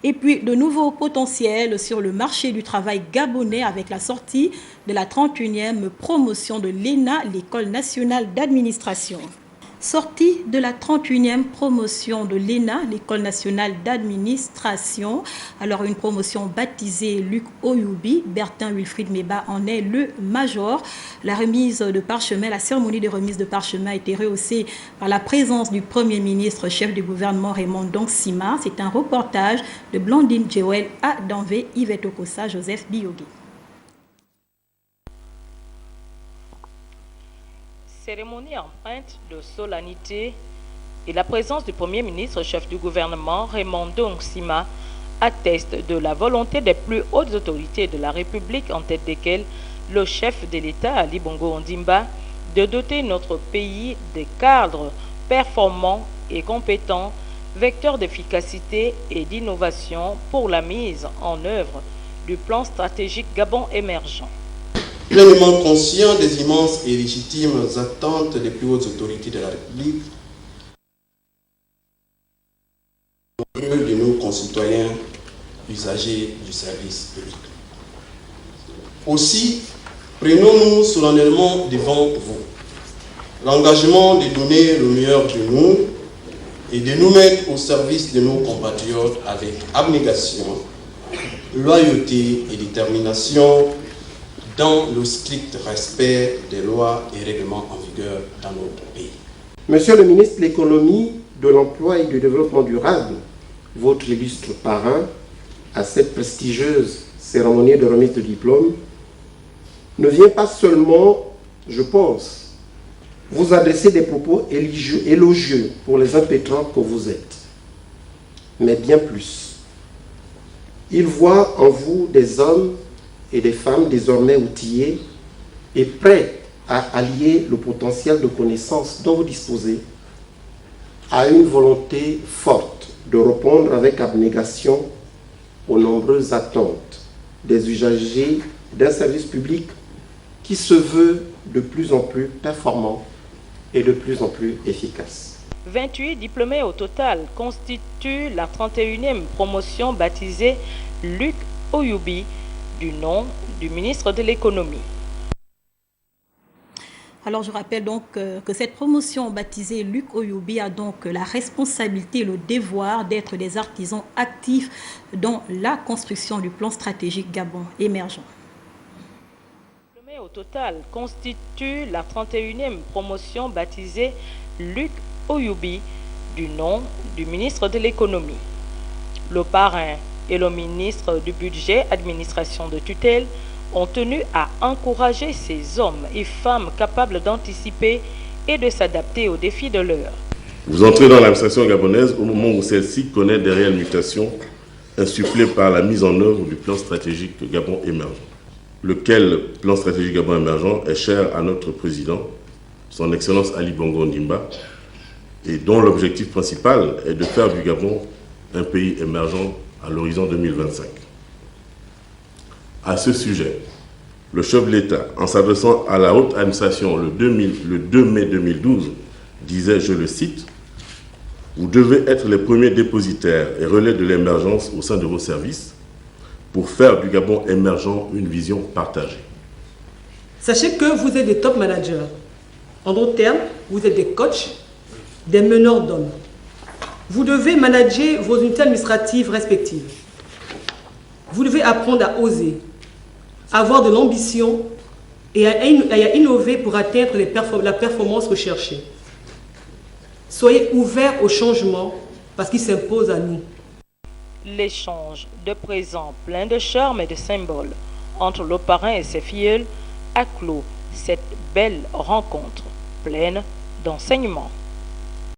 Et puis, de nouveaux potentiels sur le marché du travail gabonais avec la sortie de la 31e promotion de l'ENA, l'École nationale d'administration. Sortie de la 31e promotion de l'ENA, l'École nationale d'administration. Alors, une promotion baptisée Luc Oyoubi. Bertin Wilfried Meba en est le major. La remise de parchemin, la cérémonie de remise de parchemin a été rehaussée par la présence du Premier ministre, chef du gouvernement Raymond Dongsima. C'est un reportage de Blandine Djewel à Danvé, Yvette Okosa, Joseph Biyogi. Cérémonie empreinte de solennité et la présence du Premier ministre, chef du gouvernement, Raymond Dongsima, atteste de la volonté des plus hautes autorités de la République, en tête desquelles le chef de l'État, Ali Bongo Ondimba, de doter notre pays de cadres performants et compétents, vecteurs d'efficacité et d'innovation pour la mise en œuvre du plan stratégique Gabon émergent. Pleinement conscient des immenses et légitimes attentes des plus hautes autorités de la République, de nos concitoyens usagers du service public. Aussi, prenons-nous solennellement devant vous l'engagement de donner le meilleur de nous et de nous mettre au service de nos compatriotes avec abnégation, loyauté et détermination dans le strict respect des lois et règlements en vigueur dans notre pays. Monsieur le ministre de l'Économie, de l'Emploi et du Développement durable, votre illustre parrain à cette prestigieuse cérémonie de remise de diplôme, ne vient pas seulement, je pense, vous adresser des propos élogieux pour les impétrants que vous êtes, mais bien plus. Il voit en vous des hommes et des femmes désormais outillés et prêts à allier le potentiel de connaissances dont vous disposez à une volonté forte de répondre avec abnégation aux nombreuses attentes des usagers d'un service public qui se veut de plus en plus performant et de plus en plus efficace. 28 diplômés au total constituent la 31e promotion baptisée Luc Oyoubi, du nom du ministre de l'Économie. Alors je rappelle donc que cette promotion baptisée Luc Oyoubi a donc la responsabilité et le devoir d'être des artisans actifs dans la construction du plan stratégique Gabon émergent. Au total constitue la 31e promotion baptisée Luc Oyoubi, du nom du ministre de l'Économie. Le parrain et le ministre du Budget, administration de tutelle, ont tenu à encourager ces hommes et femmes capables d'anticiper et de s'adapter aux défis de l'heure. Vous entrez dans l'administration gabonaise au moment où celle-ci connaît des réelles mutations insufflées par la mise en œuvre du plan stratégique Gabon émergent, lequel plan stratégique Gabon émergent est cher à notre président, son Excellence Ali Bongo Ondimba, et dont l'objectif principal est de faire du Gabon un pays émergent à l'horizon 2025. À ce sujet, le chef de l'État, en s'adressant à la haute administration le 2 mai 2012, disait, je le cite, « Vous devez être les premiers dépositaires et relais de l'émergence au sein de vos services pour faire du Gabon émergent une vision partagée. » Sachez que vous êtes des top managers. En d'autres termes, vous êtes des coachs, des meneurs d'hommes. Vous devez manager vos unités administratives respectives. Vous devez apprendre à oser, avoir de l'ambition et à innover pour atteindre la performance recherchée. Soyez ouverts au changement parce qu'il s'impose à nous. L'échange de présents plein de charme et de symboles entre le parrain et ses filleuls a clos cette belle rencontre pleine d'enseignements.